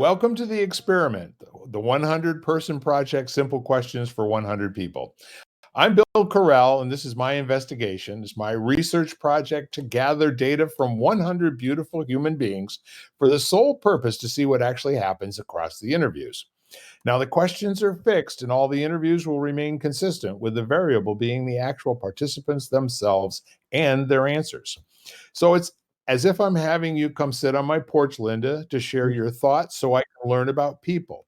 Welcome to the experiment, the 100-person project, simple questions for 100 people. I'm Bill Carell, and this is my investigation. It's my research project to gather data from 100 beautiful human beings for the sole purpose to see what actually happens across the interviews. Now, the questions are fixed, and all the interviews will remain consistent, with the variable being the actual participants themselves and their answers. So it's as if I'm having you come sit on my porch, Linda, to share your thoughts so I can learn about people.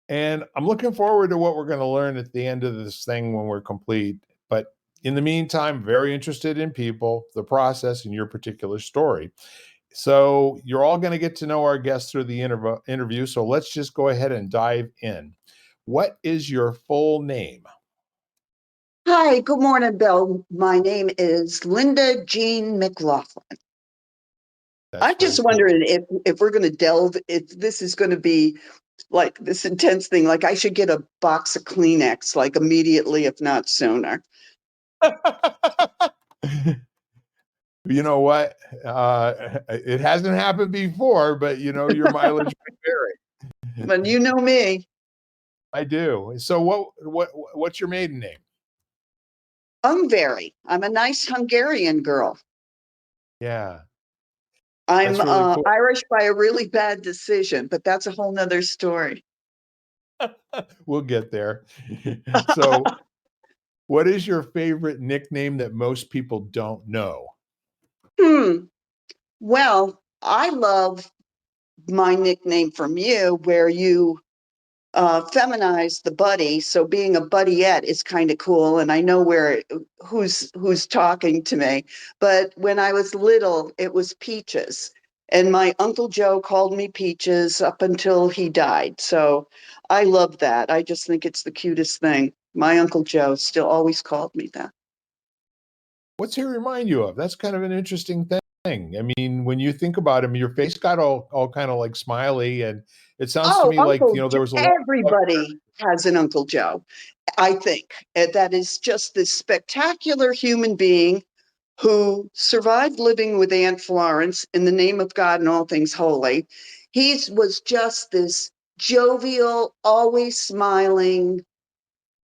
And I'm looking forward to what we're going to learn at the end of this thing when we're complete. But in the meantime, very interested in people, the process, and your particular story. So you're all going to get to know our guests through the interview. So let's just go ahead and dive in. What is your full name? Hi, good morning, Bill. My name is Linda Jean McLaughlin. I'm Very just cool. wondering if we're going to delve, if this is going to be like this intense thing, like I should get a box of Kleenex, like immediately, if not sooner. You know what? It hasn't happened before, but your mileage may vary. But you know me, I do. So what's your maiden name? I'm a nice Hungarian girl. Yeah, I'm that's really cool. Irish by a really bad decision, but that's a whole nother story. We'll get there. So, what is your favorite nickname that most people don't know? Hmm. Well, I love my nickname from you, where you feminized the buddy. So being a buddiette is kind of cool, and I know who's talking to me. But when I was little, it was Peaches, and my Uncle Joe called me Peaches up until he died. So I love that. I just think it's the cutest thing. My Uncle Joe still always called me that. What's he remind you of? That's kind of an interesting thing. I mean, when you think about him, your face got all kind of like smiley, and it sounds to Oh, me like Uncle there Joe. was a lot of Everybody has an Uncle Joe, I think. That is just this spectacular human being who survived living with Aunt Florence in the name of God and all things holy. He was just this jovial, always smiling,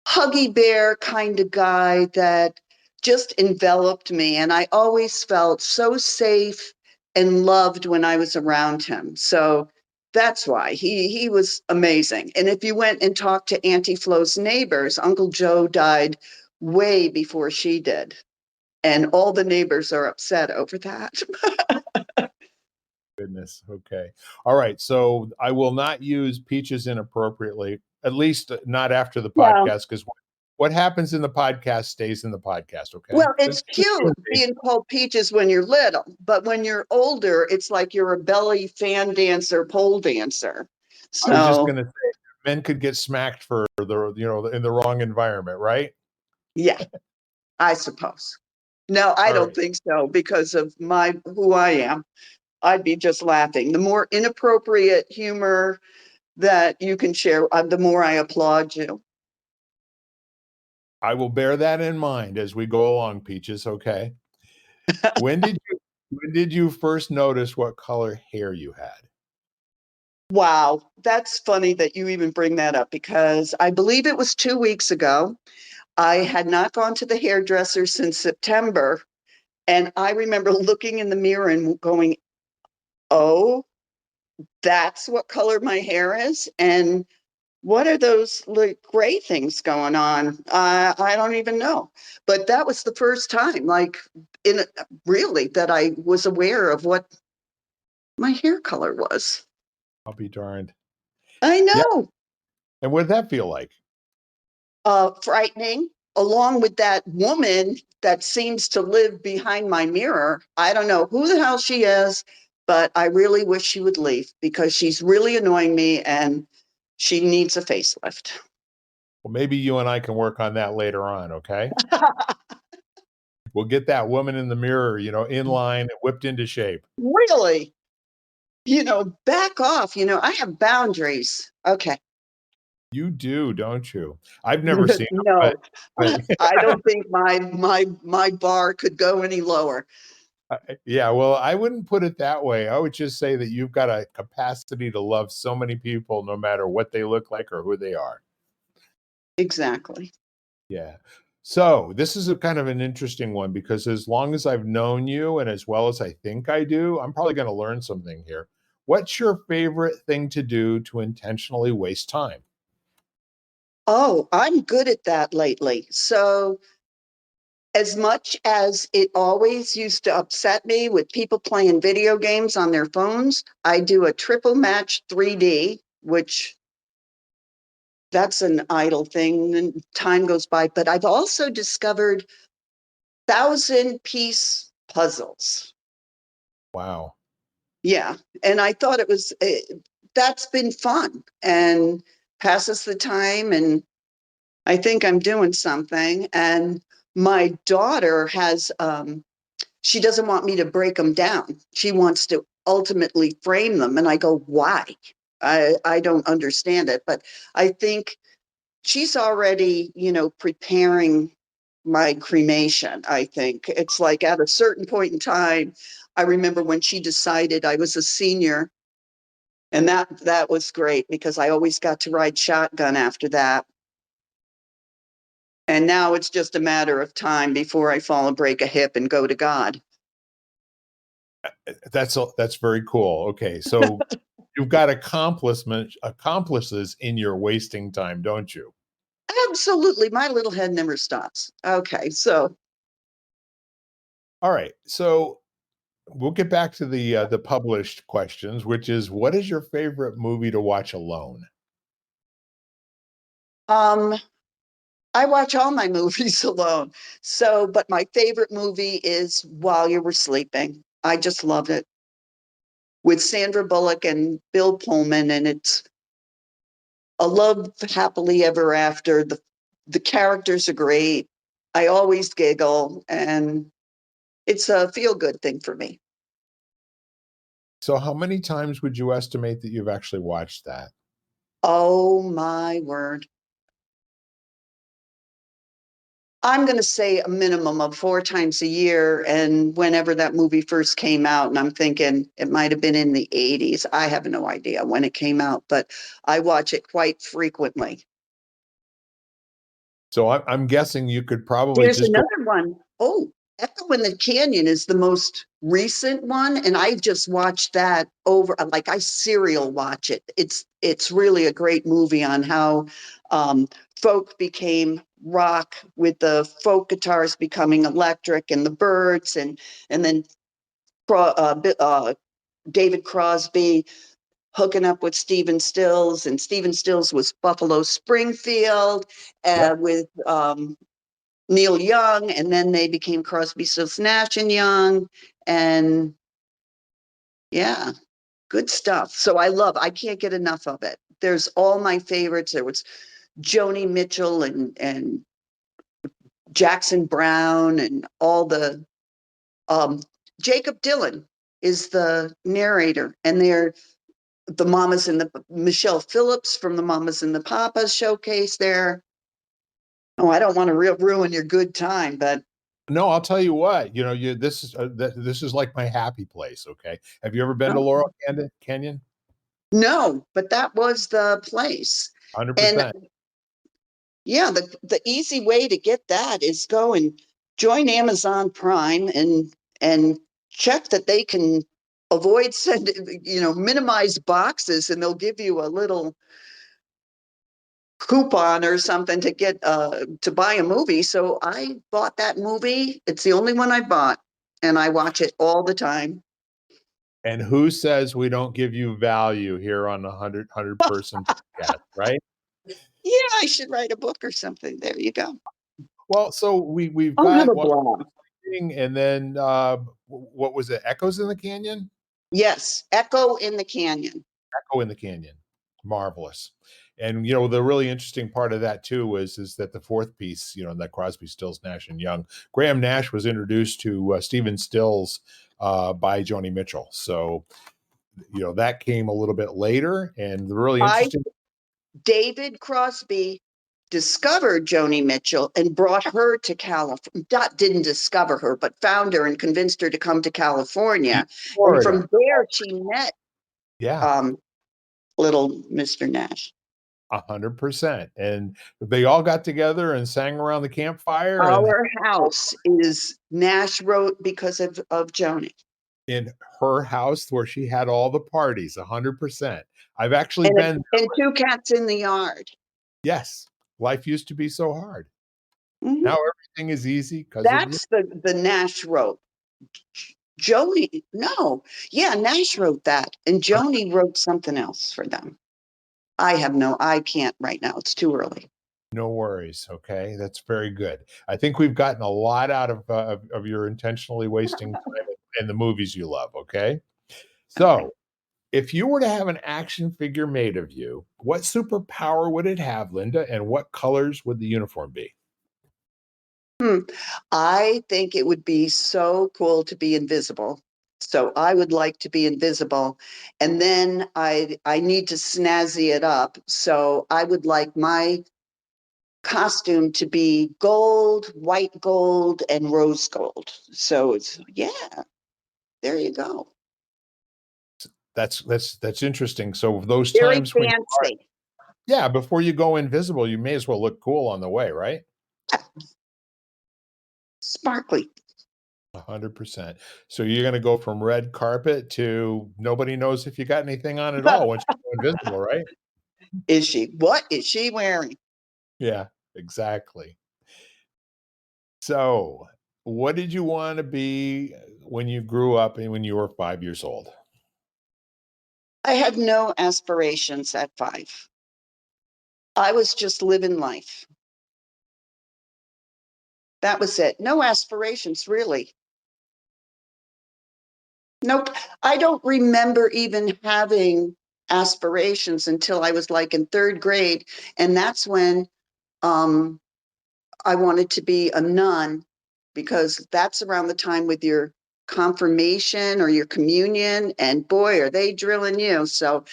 huggy bear kind of guy that just enveloped me. And I always felt so safe and loved when I was around him. So that's why he was amazing. And if you went and talked to Auntie Flo's neighbors, Uncle Joe died way before she did. And all the neighbors are upset over that. goodness. Okay. All right. So I will not use peaches inappropriately, at least not after the Yeah. podcast, because what happens in the podcast stays in the podcast. Okay. Well, it's cute being called Peaches when you're little, but when you're older, it's like you're a belly fan dancer, pole dancer. I was just So, going to say, men could get smacked for in the wrong environment, right? yeah, I suppose. No, I All don't right. think so because of my who I am. I'd be just laughing. The more inappropriate humor that you can share, the more I applaud you. I will bear that in mind as we go along, Peaches. Okay. When did you first notice what color hair you had? Wow, that's funny that you even bring that up because I believe it was 2 weeks ago. I had not gone to the hairdresser since September. And I remember looking in the mirror and going, oh, that's what color my hair is. And what are those like gray things going on? I don't even know. But that was the first time, like, in really, that I was aware of what my hair color was. I'll be darned. I Yeah. know. And what did that feel like? Frightening, along with that woman that seems to live behind my mirror. I don't know who the hell she is, but I really wish she would leave because she's really annoying me and she needs a facelift. Well, maybe you and I can work on that later on. Okay. We'll get that woman in the mirror, in line, whipped into shape. Really? Back off. I have boundaries. Okay. You do, don't you? I've never seen them, No, but I don't think my bar could go any lower. Yeah, well, I wouldn't put it that way. I would just say that you've got a capacity to love so many people no matter what they look like or who they are. Exactly. Yeah. So this is a kind of an interesting one because as long as I've known you and as well as I think I do, I'm probably going to learn something here. What's your favorite thing to do to intentionally waste time? Oh, I'm good at that lately. So, as much as it always used to upset me with people playing video games on their phones, I do a triple match 3D, which that's an idle thing and time goes by. But I've also discovered 1,000 piece puzzles. Wow. Yeah. And I thought it was, that's been fun and passes the time. And I think I'm doing something. And my daughter has, she doesn't want me to break them down. She wants to ultimately frame them. And I go, why? I don't understand it. But I think she's already, preparing my cremation. I think it's like at a certain point in time, I remember when she decided I was a senior, and that was great because I always got to ride shotgun after that. And now it's just a matter of time before I fall and break a hip and go to God. That's very cool. Okay, so you've got accomplices in your wasting time, don't you? Absolutely. My little head never stops. Okay. So, All right. So we'll get back to the published questions, which is what is your favorite movie to watch alone? um, I watch all my movies alone. So, but my favorite movie is While You Were Sleeping. I just loved it with Sandra Bullock and Bill Pullman, and it's a love happily ever after. The characters are great. I always giggle, and it's a feel good thing for me. So how many times would you estimate that you've actually watched that? Oh my word. I'm going to say a minimum of 4 times a year. And whenever that movie first came out, and I'm thinking it might have been in the 80s. I have no idea when it came out, but I watch it quite frequently. So I'm guessing you could probably There's just go. another one. Oh, Echo in the Canyon is the most recent one, and I've just watched that over. Like I serial watch it. It's really a great movie on how um, folk became rock with the folk guitars becoming electric and the Birds and then David Crosby hooking up with Stephen Stills, and Stephen Stills was Buffalo Springfield Yep. with Neil Young, and then they became Crosby, Stills, Nash and Young, and yeah, good stuff. So I can't get enough of it. There's all my favorites. There was Joni Mitchell and Jackson Brown and all the um, Jacob Dylan is the narrator, and they're the Mamas and the Michelle Phillips from the Mamas and the Papas showcase there. Oh, I don't want to ruin your good time, but No, I'll tell you what. This is like my happy place. Okay. Have you ever been to oh, Canyon? no, but that was the place. And 100%. yeah, the easy way to get that is go and join Amazon Prime and check that they can avoid send minimize boxes, and they'll give you a little coupon or something to get to buy a movie. So I bought that movie. It's the only one I bought, and I watch it all the time. And who says we don't give you value here on the 100 person podcast, right? Yeah, I should write a book or something. There you go. Well, so we've I'll have got a what blog. and then what was it? Echoes in the Canyon? Yes, Echo in the Canyon. Echo in the Canyon. Marvelous. And the really interesting part of that too is that the fourth piece, that Crosby, Stills, Nash and Young, Graham Nash was introduced to Stephen Stills by Joni Mitchell. So that came a little bit later, and the really I interesting. David Crosby discovered Joni Mitchell and brought her to California. Didn't discover her, but found her and convinced her to come to California. And Florida. from there, she met Yeah, little Mr. Nash. 100%. And they all got together and sang around the campfire, and Our house is Nash wrote because of Joni. in her house where she had all the parties, 100%. I've actually And, been, and two cats in the yard. yes, life used to be so hard. Mhm. Now everything is easy because of you. That's the Nash wrote. Joni, no. Yeah, Nash wrote that. And Joni wrote something else for them. I can't right now. It's too early. No worries. Okay, that's very good. I think we've gotten a lot out of your intentionally wasting time in the movies you love. Okay, Okay. so if you were to have an action figure made of you, what superpower would it have, Linda, and what colors would the uniform be? Hmm. I think it would be so cool to be invisible. So I would like to be invisible. And then I need to snazzy it up. So I would like my costume to be gold, white gold, and rose gold. So it's yeah, there you go. That's interesting. So those Very times when, fancy. yeah, before you go invisible, you may as well look cool on the way, right? Sparkly. 100%. So you're going to go from red carpet to nobody knows if you got anything on at all once you go invisible, right? What is she wearing? Yeah, exactly. So, what did you want to be when you grew up and when you were 5 years old? I had no aspirations at 5. I was just living life. That was it. No aspirations, really. Nope. I don't remember even having aspirations until I was like in 3rd grade. And that's when um, I wanted to be a nun because that's around the time with your confirmation or your communion. And boy, are they drilling you. So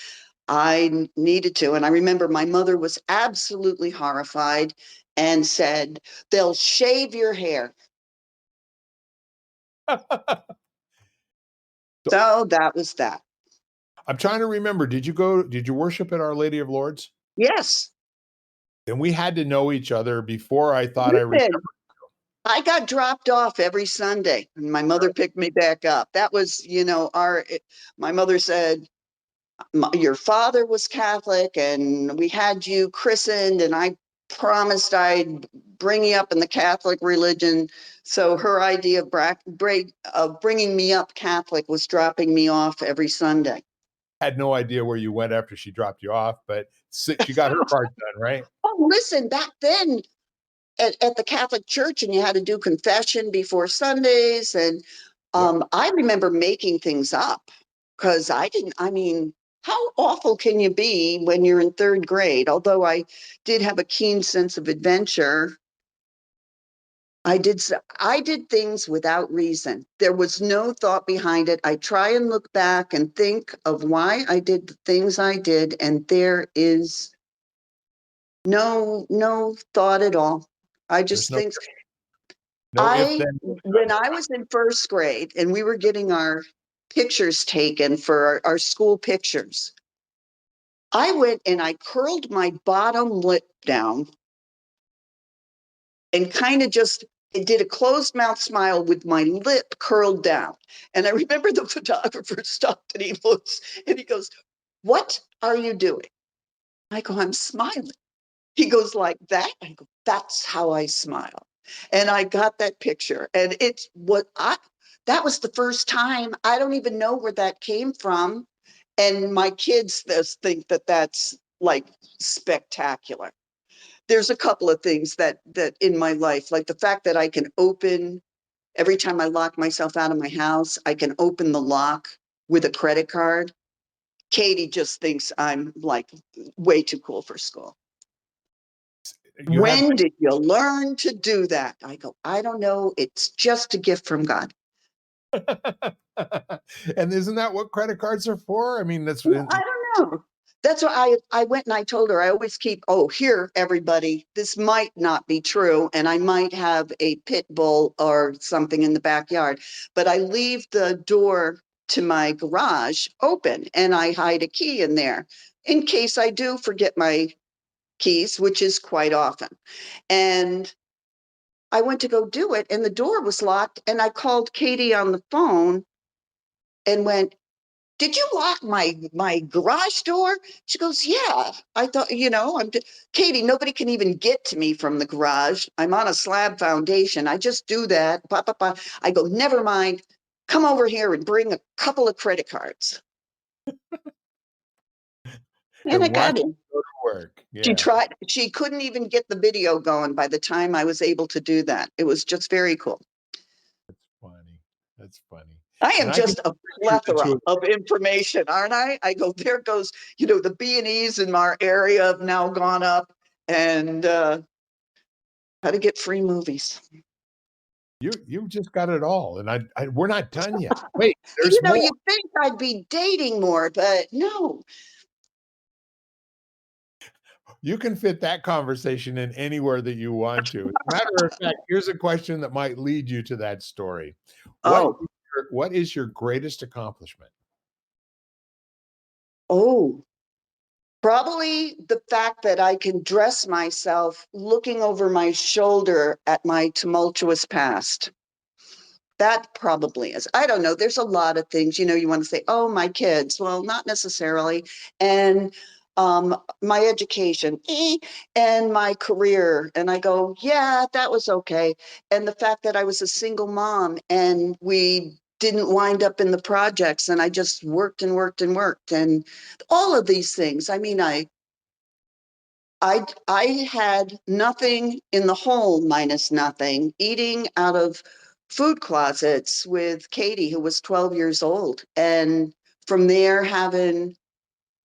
I needed to. And I remember my mother was absolutely horrified and said, they'll shave your hair. So, So that was that. I'm trying to remember, did you worship at Our Lady of Lords? Yes. And we had to know each other before I thought I remembered. Listen, I got dropped off every Sunday and my mother picked me back up. That was, my mother said, your father was Catholic and we had you christened and I promised I'd bring you up in the Catholic religion. So her idea of bringing me up Catholic was dropping me off every Sunday. Had no idea where you went after she dropped you off, but she got her part done, right? Oh, listen, back then at the Catholic Church and you had to do confession before Sundays. And Yep. I remember making things up because I mean, how awful can you be when you're in 3rd grade? Although I did have a keen sense of adventure, I did things without reason. There was no thought behind it. I try and look back and think of why I did the things I did, and there is no thought at all. I There's just think no if then. when I was in 1st grade and we were getting our pictures taken for our school pictures, I went and I curled my bottom lip down and kind of just did a closed mouth smile with my lip curled down. And I remember the photographer stopped and he looks and he goes, "What are you doing?" I go, "I'm smiling." He goes, "Like that?" I go, "That's how I smile." And I got that picture. And it's that was the first time. I don't even know where that came from. And my kids just think that that's like spectacular. There's a couple of things that in my life, like the fact that I can open every time I lock myself out of my house, I can open the lock with a credit card. Katie just thinks I'm like way too cool for school. You have When did you learn to do that? I go, I don't know. It's just a gift from God. and isn't that what credit cards are for? I mean, that's Well, I don't know. That's why I went and I told her I always keep, oh, here, everybody, this might not be true. And I might have a pit bull or something in the backyard, but I leave the door to my garage open and I hide a key in there in case I do forget my keys, which is quite often. And I went to go do it and the door was locked. And I called Katie on the phone and went, did you lock my garage door? She goes, yeah. I thought, Katie, nobody can even get to me from the garage. I'm on a slab foundation. I just do that. Blah, blah, blah. I go, never mind. Come over here and bring a couple of credit cards. And I And watch got it him. go to work. She Yeah, tried, she couldn't even get the video going by the time I was able to do that. It was just very cool. funny. That's funny. I And am I can just a picture the plethora two of of information, aren't I? I go, there goes, the B&Es in our area have now gone up and how to get free movies. you just got it all. And we're not done yet. Wait, there's more. You think I'd be dating more, but no. You can fit that conversation in anywhere that you want to. As a matter of fact, here's a question that might lead you to that story. What Oh, what is your greatest accomplishment? oh, probably the fact that I can dress myself looking over my shoulder at my tumultuous past. That probably is. I don't know. There's a lot of things, you want to say, oh, my kids. Well, not necessarily. And my education and my career. And I go, yeah, that was okay. And the fact that I was a single mom and we didn't wind up in the projects and I just worked and worked and worked and all of these things. I mean, I had nothing in the home minus nothing, eating out of food closets with Katie, who was 12 years old. And from there, having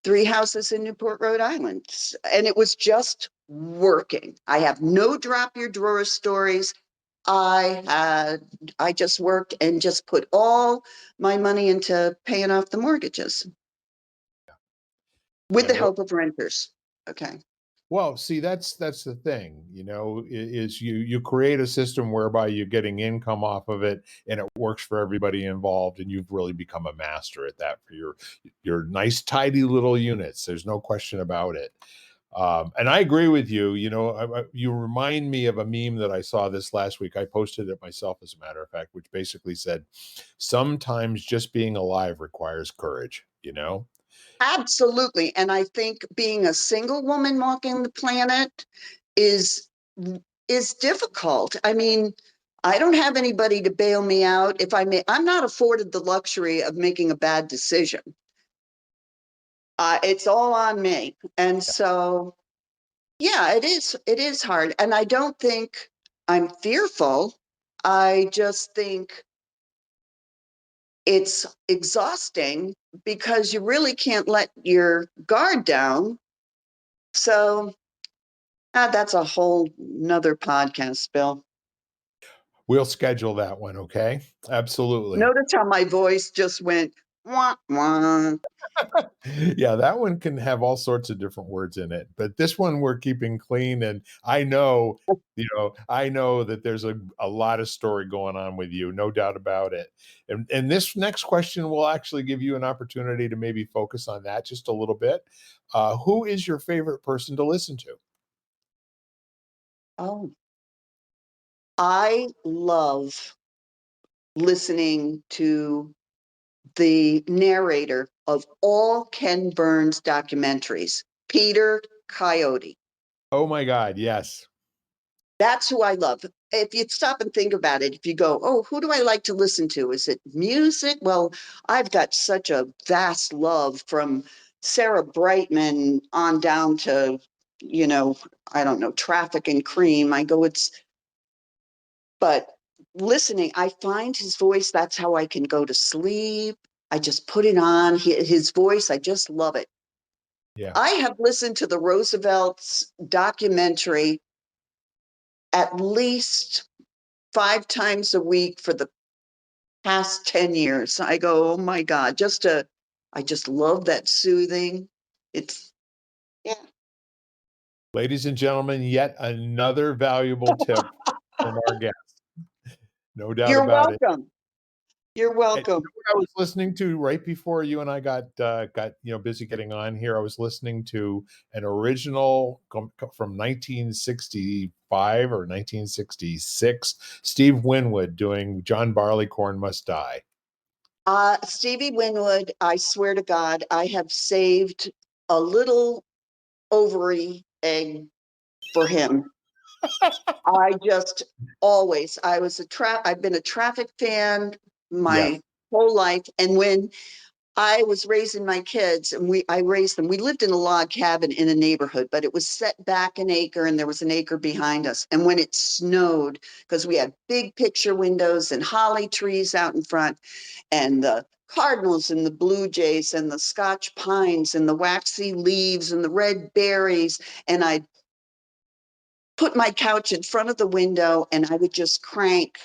3 houses in Newport, Rhode Island. And it was just working. I have no drop your drawers stories. I just worked and just put all my money into paying off the mortgages with the And help of renters. Okay. well, see, that's the thing, is you create a system whereby you're getting income off of it and it works for everybody involved, and you've really become a master at that for your nice, tidy little units. There's no question about it. And I agree with you. You remind me of a meme that I saw this last week. I posted it myself, as a matter of fact, which basically said, sometimes just being alive requires courage. Absolutely. And I think being a single woman walking the planet is is difficult. I mean, I don't have anybody to bail me out if I'm not afforded the luxury of making a bad decision. It's all on me. And so, yeah, it is hard. And I don't think I'm fearful. I just think it's exhausting because you really can't let your guard down. So that's a whole nother podcast, Bill. We'll schedule that one, okay? Absolutely. Notice how my voice just went wah wah. Yeah, that one can have all sorts of different words in it, but this one we're keeping clean, and I know that there's a lot of story going on with you, no doubt about it. And this next question will actually give you an opportunity to maybe focus on that just a little bit. Who is your favorite person to listen to? Oh, I love listening to the narrator of all Ken Burns documentaries, Peter Coyote. Oh my God, yes. That's who I love. If you stop and think about it, if you go, oh, who do I like to listen to? Is it music? Well, I've got such a vast love from Sarah Brightman on down to, I don't know, Traffic and Cream. But listening, I find his voice, that's how I can go to sleep. I just put it on. His voice, I just love it. Yeah. I have listened to the Roosevelt's documentary at least 5 times a week for the past 10 years. I go, oh my God, I just love that soothing. It's, yeah. Ladies and gentlemen, yet another valuable tip from our guest. No doubt You're about it. welcome. You're And you know welcome. what I was listening to right before you and I got busy getting on here? I was listening to an original from 1965 or 1966, Steve Winwood doing "John Barleycorn Must Die." Stevie Winwood, I swear to God, I have saved a little ovary egg for him. I just always, I've been a traffic fan Yes. my whole life. And when I was raising my kids and I raised them, we lived in a log cabin in a neighborhood, but it was set back an acre and there was an acre behind us. And when it snowed, because we had big picture windows and holly trees out in front, and the cardinals and the blue jays and the Scotch pines and the waxy leaves and the red berries, and I'd put my couch in front of the window and I would just crank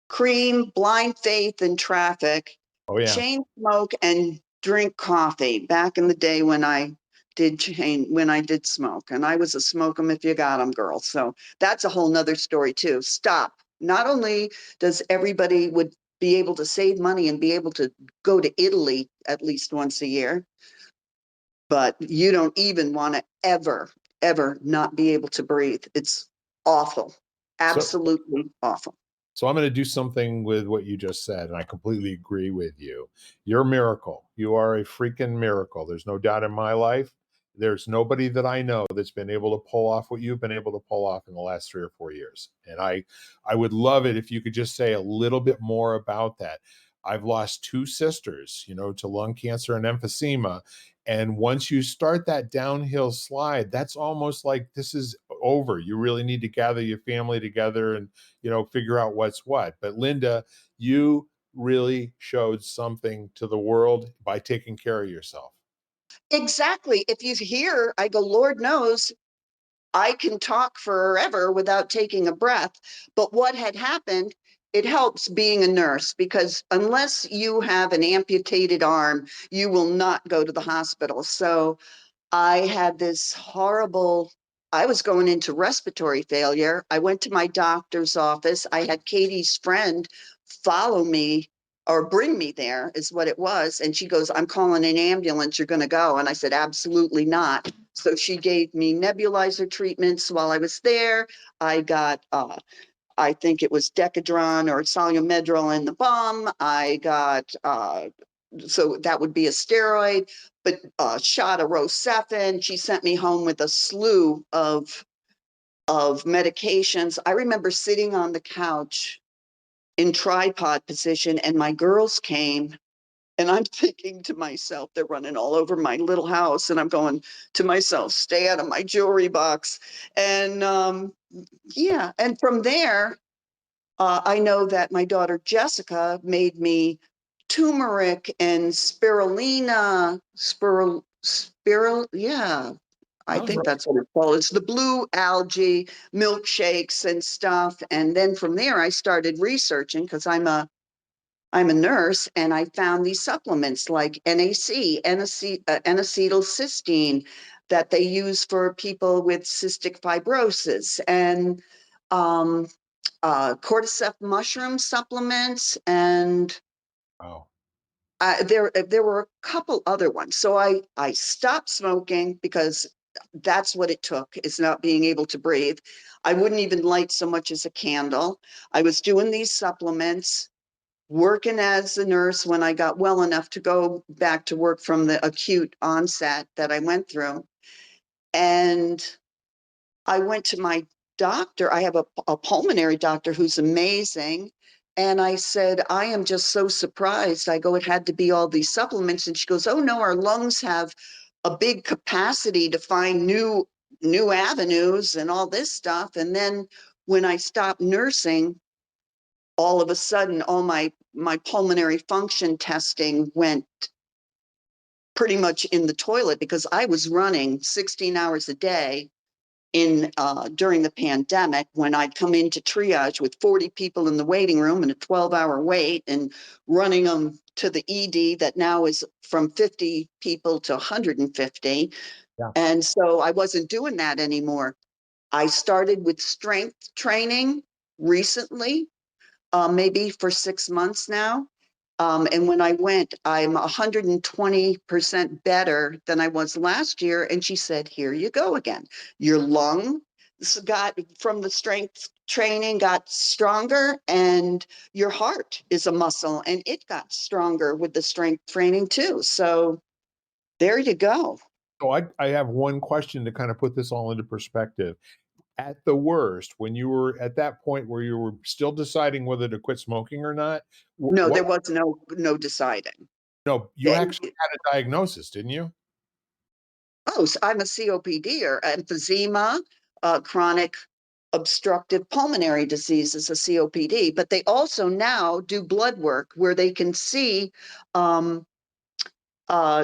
Cream, Blind Faith, and Traffic, Oh yeah. chain smoke, and drink coffee. Back in the day when I did smoke, and I was a smoke 'em if you got 'em girl. So that's a whole nother story too. Stop. Not only does everybody would be able to save money and be able to go to Italy at least once a year, but you don't even want to ever not be able to breathe. It's awful. So Absolutely awful. So I'm going to do something with what you just said, and I completely agree with you. You're a miracle. You are a freaking miracle. There's no doubt in my life. There's nobody that I know that's been able to pull off what you've been able to pull off in the last 3 or 4 years. And I would love it if you could just say a little bit more about that. I've lost two sisters, to lung cancer and emphysema. And once you start that downhill slide, that's almost like this is over. You really need to gather your family together and figure out what's what. But Linda, you really showed something to the world by taking care of yourself. Exactly. If you hear, I go, Lord knows I can talk forever without taking a breath. But what had happened, it helps being a nurse because unless you have an amputated arm, you will not go to the hospital. So I had this horrible, I was going into respiratory failure. I went to my doctor's office. I had Katie's friend follow me or bring me there, is what it was. And she goes, I'm calling an ambulance. You're going to go. And I said, absolutely not. So she gave me nebulizer treatments while I was there. I got, I think it was Decadron or Solumedrol in the bum. I got so that would be a steroid, but a shot of Rocephin. She sent me home with a slew of medications. I remember sitting on the couch in tripod position, and my girls came. And I'm thinking to myself, they're running all over my little house. And I'm going to myself, stay out of my jewelry box. And yeah, and from there, I know that my daughter Jessica made me turmeric and spirulina, yeah, I Sounds think right. that's what it's called. It's the blue algae milkshakes and stuff. And then from there, I started researching because I'm a nurse, and I found these supplements like N-acetylcysteine, that they use for people with cystic fibrosis, and um, cordyceps mushroom supplements, and Wow. there were a couple other ones. So I stopped smoking because that's what it took, is not being able to breathe. I wouldn't even light so much as a candle. I was doing these supplements, working as a nurse when I got well enough to go back to work from the acute onset that I went through. And I went to my doctor. I have a pulmonary doctor who's amazing. And I said, I am just so surprised. I go, it had to be all these supplements. And she goes, oh no, our lungs have a big capacity to find new avenues and all this stuff. And then when I stopped nursing, all of a sudden all my pulmonary function testing went pretty much in the toilet because I was running 16 hours a day in during the pandemic, when I'd come into triage with 40 people in the waiting room and a 12-hour wait, and running them to the ED that now is from 50 people to 150. Yeah. And so I wasn't doing that anymore. I started with strength training recently, maybe for 6 months now. And when I went, I'm 120% better than I was last year. And she said, here you go again. Your lung got from the strength training got stronger, and your heart is a muscle and it got stronger with the strength training too. So there you go. So I have one question to kind of put this all into perspective. At the worst, when you were at that point where you were still deciding whether to quit smoking or not, No, what there was no deciding. no, you They, actually had a diagnosis, didn't you? oh, so I'm a COPD or emphysema, chronic obstructive pulmonary disease is a COPD, but they also now do blood work where they can see, um,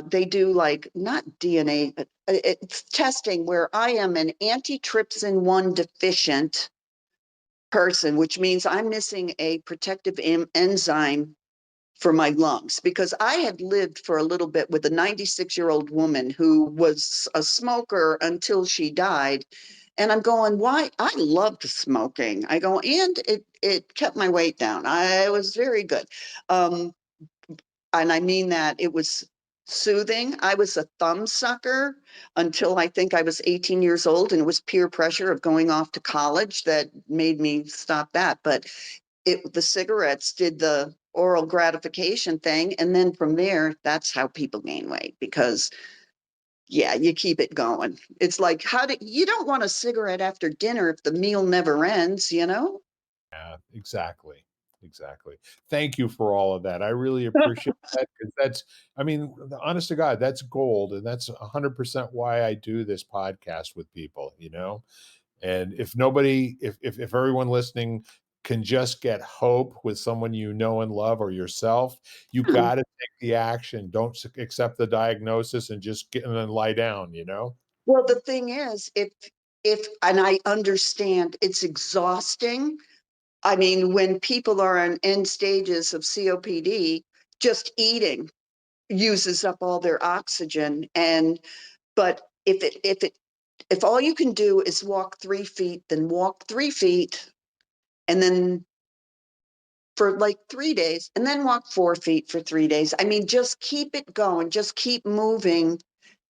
they do like not DNA, but it's testing where I am an antitrypsin 1 deficient person, which means I'm missing a protective enzyme for my lungs, because I had lived for a little bit with a 96-year-old woman who was a smoker until she died. And I'm going, why? I loved smoking. I go, and it kept my weight down. I was very good. Um, and I mean that it was soothing. I was a thumb sucker until I think I was 18 years old, and it was peer pressure of going off to college that made me stop that. But the cigarettes did the oral gratification thing, and then from there, that's how people gain weight, because yeah, you keep it going. It's like, how do you don't want a cigarette after dinner if the meal never ends, you know? Yeah, exactly. Exactly. Thank you for all of that. I really appreciate that, because that's, I mean, the honest to God, that's gold. And that's 100% why I do this podcast with people, you know? And if nobody, if everyone listening can just get hope with someone you know and love or yourself, you Hmm. got to take the action. Don't accept the diagnosis and just get and then lie down, you know? Well, the thing is, if and I understand it's exhausting. I mean, when people are in end stages of COPD, just eating uses up all their oxygen. And but if all you can do is walk 3 feet, then walk 3 feet, and then for like 3 days, and then walk 4 feet for 3 days. I mean, just keep it going, just keep moving,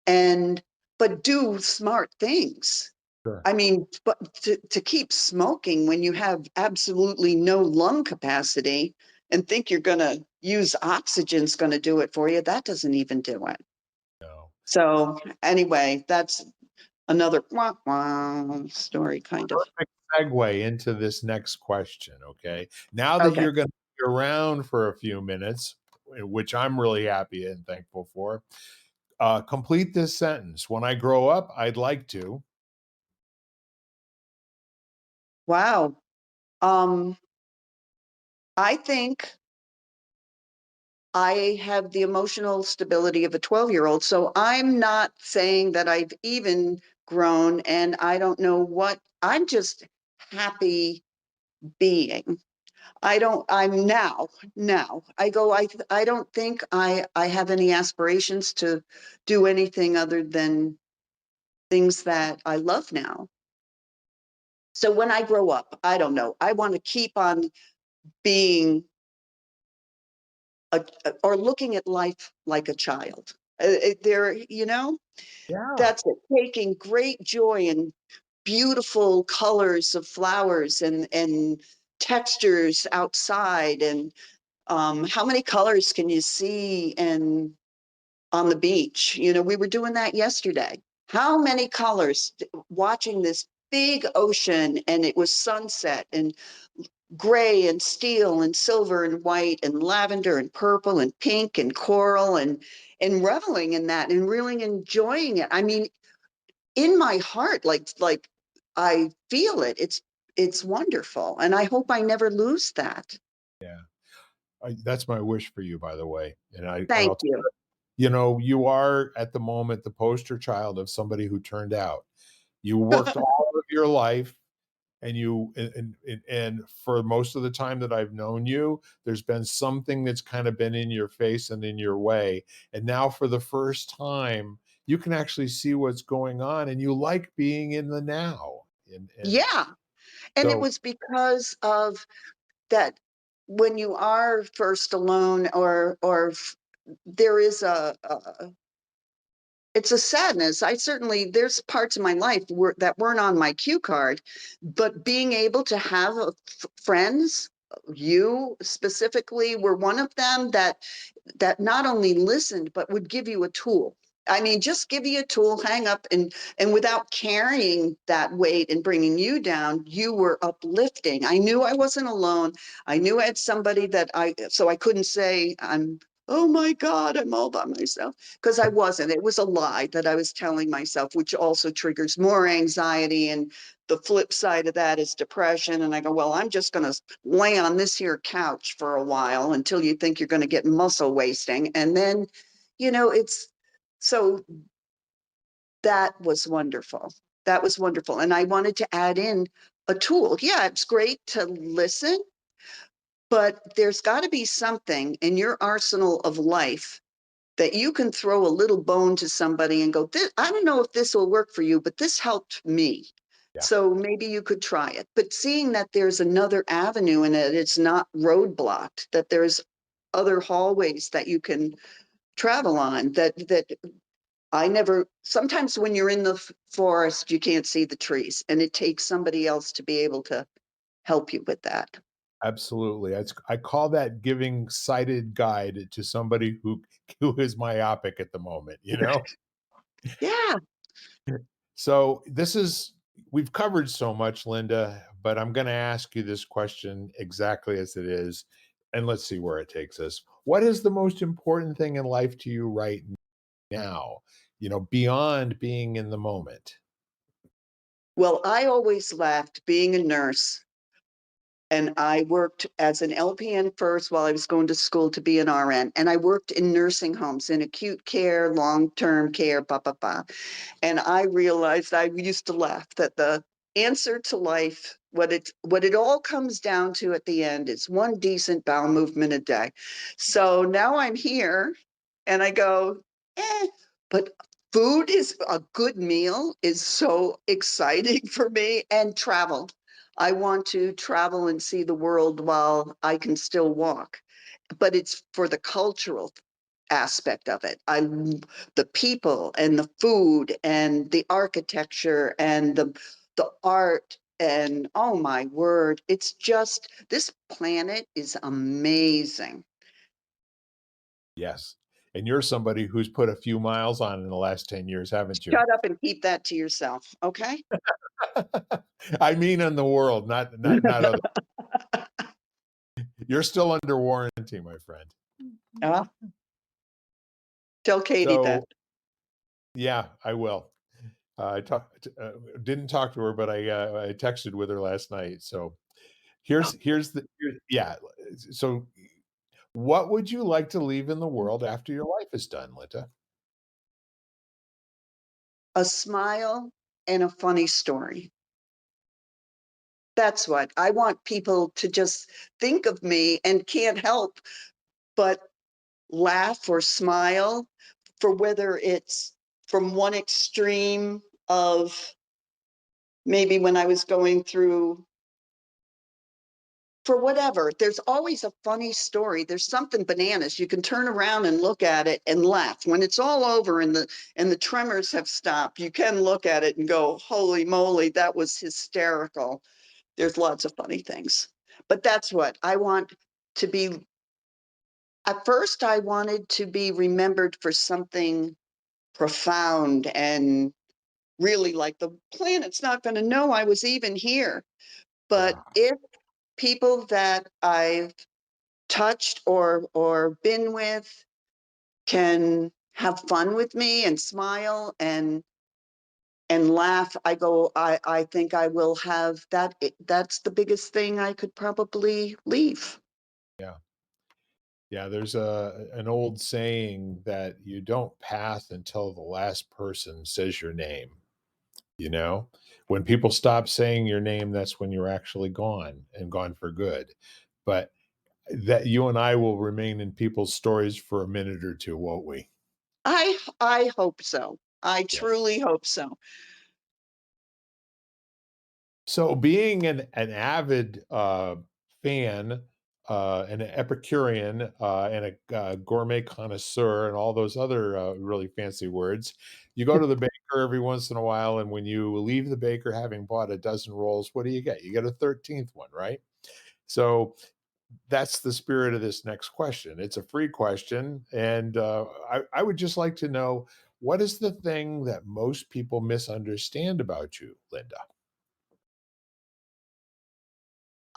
and but do smart things. Sure. I mean, but to keep smoking when you have absolutely no lung capacity and think you're going to use oxygen's going to do it for you, that doesn't even do it. No. So anyway, that's another wah, wah story, kind of. Perfect segue into this next question. Okay. Now that Okay. you're going to be around for a few minutes, which I'm really happy and thankful for, complete this sentence. When I grow up, I'd like to. Wow. I think I have the emotional stability of a 12-year-old. So I'm not saying that I've even grown, and I don't know what, I'm just happy being. I'm now. I don't think I have any aspirations to do anything other than things that I love now. So when I grow up, I don't know. I want to keep on being or looking at life like a child. There, Yeah. that's it. Taking great joy in beautiful colors of flowers and textures outside, and how many colors can you see and on the beach? We were doing that yesterday. How many colors watching this big ocean, and it was sunset, and gray and steel and silver and white and lavender and purple and pink and coral, and reveling in that and really enjoying it. I mean, in my heart, like I feel it. It's wonderful, and I hope I never lose that. Yeah. That's my wish for you, by the way. And Thank I'll, you. you are at the moment the poster child of somebody who turned out. You worked all your life, and and for most of the time that I've known you, there's been something that's kind of been in your face and in your way. And now for the first time, you can actually see what's going on and you like being in the now. And Yeah. And it so was because of that when you are first alone there is it's a sadness. I certainly there's parts of my life that weren't on my cue card, but being able to have friends, you specifically were one of them that not only listened but would give you a tool. I mean, just give you a tool, hang up, and without carrying that weight and bringing you down, you were uplifting. I knew I wasn't alone. I knew I had somebody so I couldn't say oh my God, I'm all by myself, because I wasn't. It was a lie that I was telling myself, which also triggers more anxiety. And the flip side of that is depression. And I go, well, I'm just going to lay on this here couch for a while until you think you're going to get muscle wasting. And then, it's so that was wonderful. That was wonderful. And I wanted to add in a tool. Yeah, it's great to listen, but there's got to be something in your arsenal of life that you can throw a little bone to somebody and go, I don't know if this will work for you, but this helped me. yeah, So maybe you could try it. But seeing that there's another avenue and that it's not roadblocked, that there's other hallways that you can travel on, that I never, sometimes when you're in the forest, you can't see the trees, and it takes somebody else to be able to help you with that. absolutely. I call that giving sighted guide to somebody who is myopic at the moment, you know? Yeah. So we've covered so much, Linda, but I'm going to ask you this question exactly as it is, and let's see where it takes us. What is the most important thing in life to you right now? Beyond being in the moment. Well, I always laughed being a nurse, and I worked as an LPN first while I was going to school to be an RN. And I worked in nursing homes in acute care, long term care, blah, blah, blah. And I realized I used to laugh that the answer to life, what it all comes down to at the end is one decent bowel movement a day. So now I'm here and I go, but food is a good meal is so exciting for me, and travel. I want to travel and see the world while I can still walk, but it's for the cultural aspect of it. The people and the food and the architecture and the art, and oh my word, it's just this planet is amazing. Yes. And you're somebody who's put a few miles on in the last 10 years, haven't you? Shut up and keep that to yourself, okay? I mean in the world, not other. You're still under warranty, my friend. Yeah, tell Katie that. So, yeah, I will. I didn't talk to her, but I texted with her last night. So yeah. So what would you like to leave in the world after your life is done, Linda? A smile and a funny story. That's what I want people to just think of me and can't help but laugh or smile, for whether it's from one extreme of maybe when I was going through, for whatever. There's always a funny story. There's something bananas. You can turn around and look at it and laugh. When it's all over and the tremors have stopped, you can look at it and go, holy moly, that was hysterical. There's lots of funny things. But that's what I want to be. At first, I wanted to be remembered for something profound and really like the planet's not going to know I was even here. But Yeah. if people that I've touched or been with can have fun with me and smile and laugh, I think I will have that. That's the biggest thing I could probably leave. Yeah. Yeah, there's an old saying that you don't pass until the last person says your name. you know? When people stop saying your name, that's when you're actually gone and gone for good. But that you and I will remain in people's stories for a minute or two, won't we? I hope so. I Yeah. truly hope so. So being an avid fan, an Epicurean, and a gourmet connoisseur, and all those other really fancy words, you go to the baker every once in a while, and when you leave the baker having bought a dozen rolls, what do you get? You get a 13th one, right? So that's the spirit of this next question. It's a free question, and I would just like to know, what is the thing that most people misunderstand about you, Linda?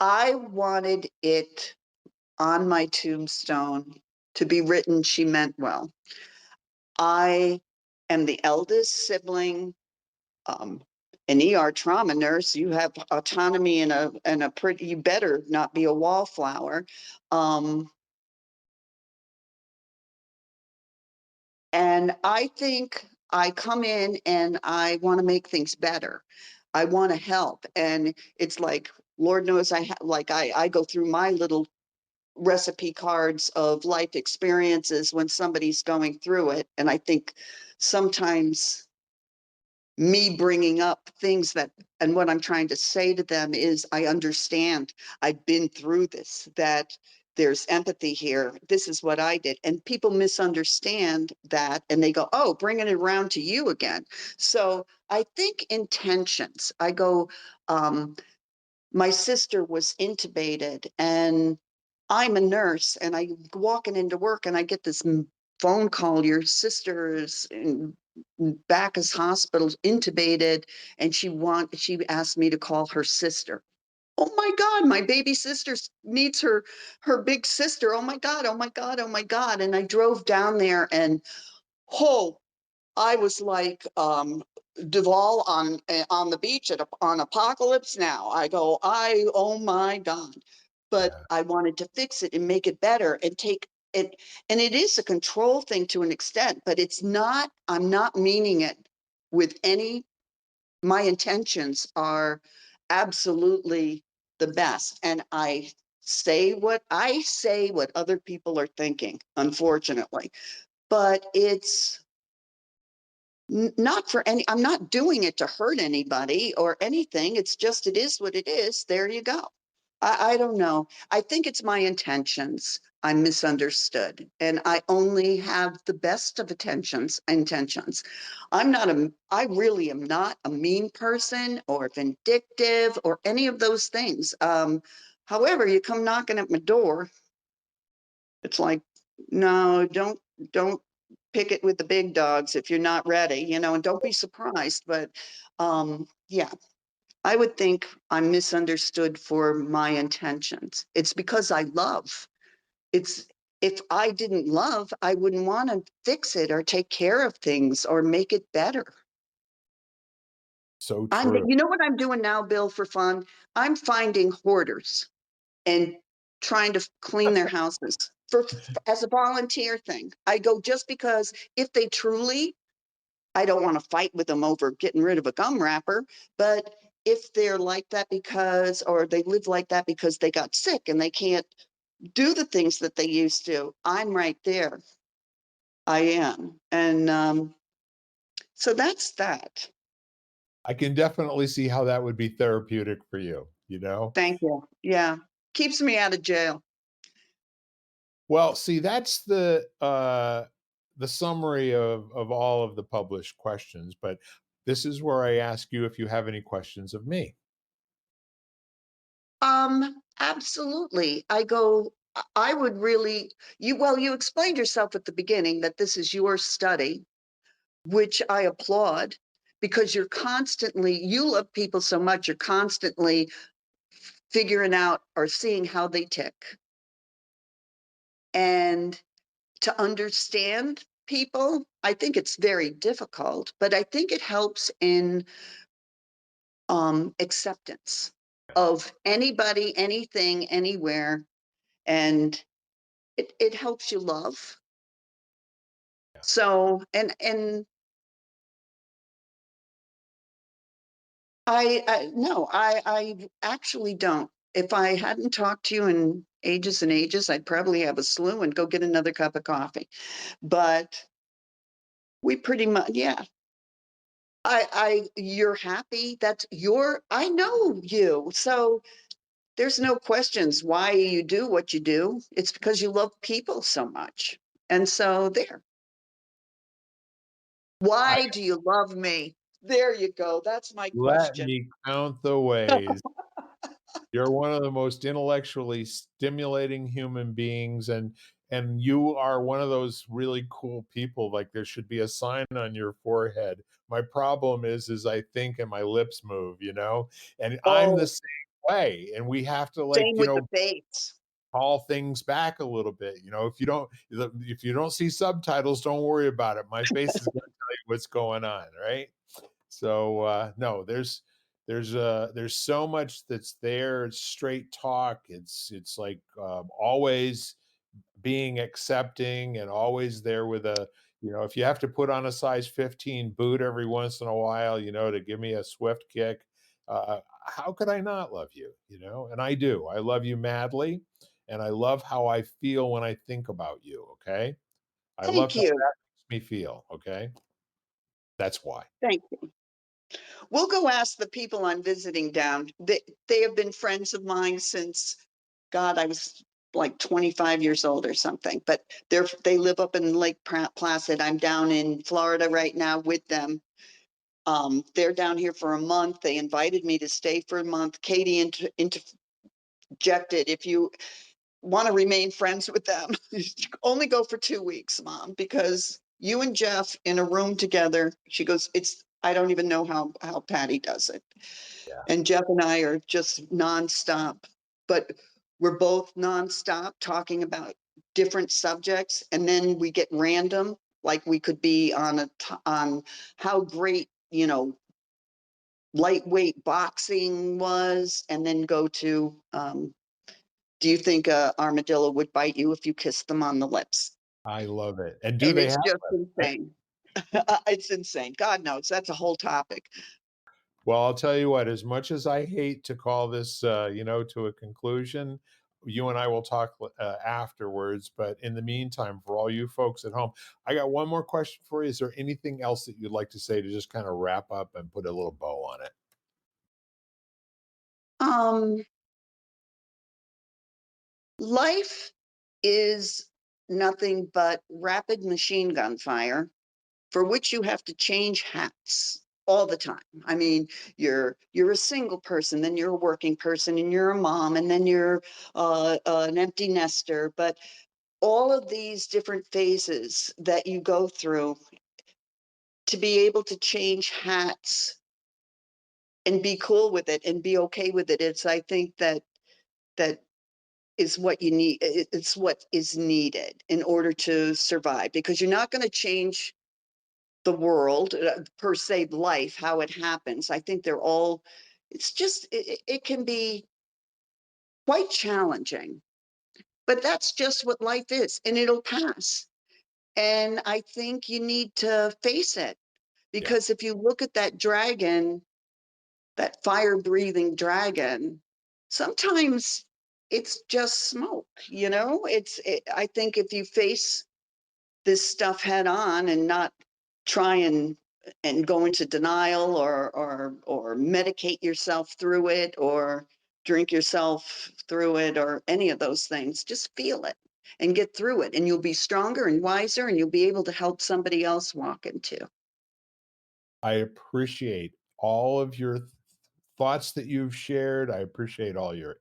I wanted it on my tombstone to be written, "She meant well." I am the eldest sibling, um, an ER trauma nurse. You have autonomy and a pretty, you better not be a wallflower. Um, and I think I come in and I want to make things better. I want to help. And it's like, Lord knows I go through my little recipe cards of life experiences when somebody's going through it. And I think sometimes me bringing up things that, and what I'm trying to say to them is, I understand, I've been through this, that there's empathy here, this is what I did. And people misunderstand that and they go, oh, bringing it around to you again. So I think intentions, I go, my sister was intubated and I'm a nurse and I'm walking into work and I get this phone call, your sister is in Bacchus Hospital intubated, and she asked me to call her sister. Oh my God, my baby sister needs her big sister. Oh my God, oh my God, oh my God. And I drove down there and oh, I was like Duvall on the beach on Apocalypse Now. I go, oh my God. But Yeah. I wanted to fix it and make it better and take it. And it is a control thing to an extent, but it's not, I'm not meaning it with any, my intentions are absolutely the best. And I say what other people are thinking, unfortunately. But it's not for any, I'm not doing it to hurt anybody or anything. It's just, it is what it is. There you go. I don't know. I think it's my intentions. I'm misunderstood and I only have the best of intentions. I really am not a mean person or vindictive or any of those things. However, you come knocking at my door, it's like, no, don't pick it with the big dogs if you're not ready, and don't be surprised. But yeah, I would think I'm misunderstood for my intentions. It's because I love. It's if I didn't love, I wouldn't want to fix it or take care of things or make it better. So true. You know what I'm doing now, Bill, for fun? I'm finding hoarders and trying to clean their houses for as a volunteer thing. I go just because if they truly, I don't want to fight with them over getting rid of a gum wrapper, but if they're like that because, or they live like that because they got sick and they can't do the things that they used to, I'm right there. I am. And so that's that. I can definitely see how that would be therapeutic for you, you know? Thank you. Yeah. Keeps me out of jail. Well, see, that's the summary of all of the published questions, but this is where I ask you if you have any questions of me. Absolutely. I would really, you explained yourself at the beginning that this is your study, which I applaud because you love people so much, you're constantly figuring out or seeing how they tick. And to understand people, I think it's very difficult, but I think it helps in acceptance of anybody, anything, anywhere. And it helps you love. Yeah. So, and I actually don't. If I hadn't talked to you in ages and ages, I'd probably have a slew and go get another cup of coffee. But we pretty much, yeah. You're happy. I know you. So there's no questions why you do what you do. It's because you love people so much. And so there. I Why do you love me? There you go. That's my let question. me count the ways. You're one of the most intellectually stimulating human beings, and you are one of those really cool people. Like there should be a sign on your forehead. My problem is I think and my lips move, and I'm the Oh, same way. And we have to same with the face. call things back a little bit. If you don't see subtitles, don't worry about it. My face is going to tell you what's going on, right? So no, there's so much that's there. It's straight talk. It's like always being accepting and always there with if you have to put on a size 15 boot every once in a while, to give me a swift kick, how could I not love you? And I do. I love you madly, and I love how I feel when I think about you. Okay, I love Thank how you. that makes me feel. Okay, that's why. Thank you. We'll go ask the people I'm visiting down. They have been friends of mine since, God, I was like 25 years old or something. But they live up in Lake Placid. I'm down in Florida right now with them. They're down here for a month. They invited me to stay for a month. Katie interjected, if you want to remain friends with them, only go for 2 weeks, Mom, because you and Jeff in a room together. She goes, I don't even know how Patty does it. Yeah, And Jeff and I are just nonstop, but we're both nonstop talking about different subjects. And then we get random, like we could be on how great, lightweight boxing was, and then go to, do you think a armadillo would bite you if you kissed them on the lips? I love it. And do And they it's have just lips, right? insane. It's insane. God knows that's a whole topic. Well, I'll tell you what, as much as I hate to call this, to a conclusion, you and I will talk afterwards. But in the meantime, for all you folks at home, I got one more question for you. Is there anything else that you'd like to say to just kind of wrap up and put a little bow on it? Um, Life is nothing but rapid machine gun fire for which you have to change hats all the time. I mean, you're a single person, then you're a working person, and you're a mom, and then you're an empty nester. But all of these different phases that you go through to be able to change hats and be cool with it and be okay with it. I think that is what you need. It's what is needed in order to survive, because you're not going to change the world per se, life, how it happens. I think it's just, it can be quite challenging, but that's just what life is, and it'll pass. And I think you need to face it, Yeah. because if you look at that dragon, that fire breathing dragon, sometimes it's just smoke, I think if you face this stuff head on and not try and go into denial or medicate yourself through it or drink yourself through it or any of those things, just feel it and get through it, and you'll be stronger and wiser, and you'll be able to help somebody else walk into. I appreciate all of your thoughts that you've shared. I appreciate all your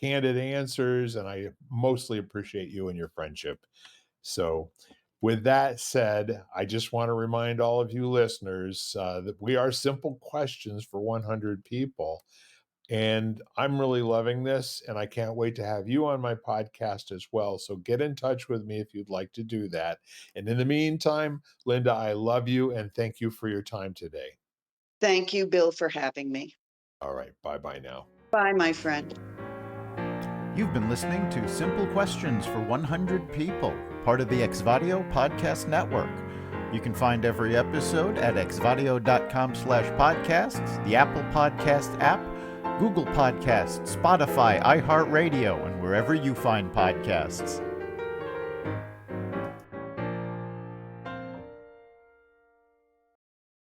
candid answers, and I mostly appreciate you and your friendship. So, with that said, I just want to remind all of you listeners that we are simple questions for 100 people. And I'm really loving this, and I can't wait to have you on my podcast as well. So get in touch with me if you'd like to do that. And in the meantime, Linda, I love you and thank you for your time today. Thank you, Bill, for having me. All right. Bye bye now. Bye, my friend. You've been listening to Simple Questions for 100 People, part of the Exvadio Podcast Network. You can find every episode at exvadio.com/podcasts, the Apple Podcast app, Google Podcasts, Spotify, iHeartRadio, and wherever you find podcasts.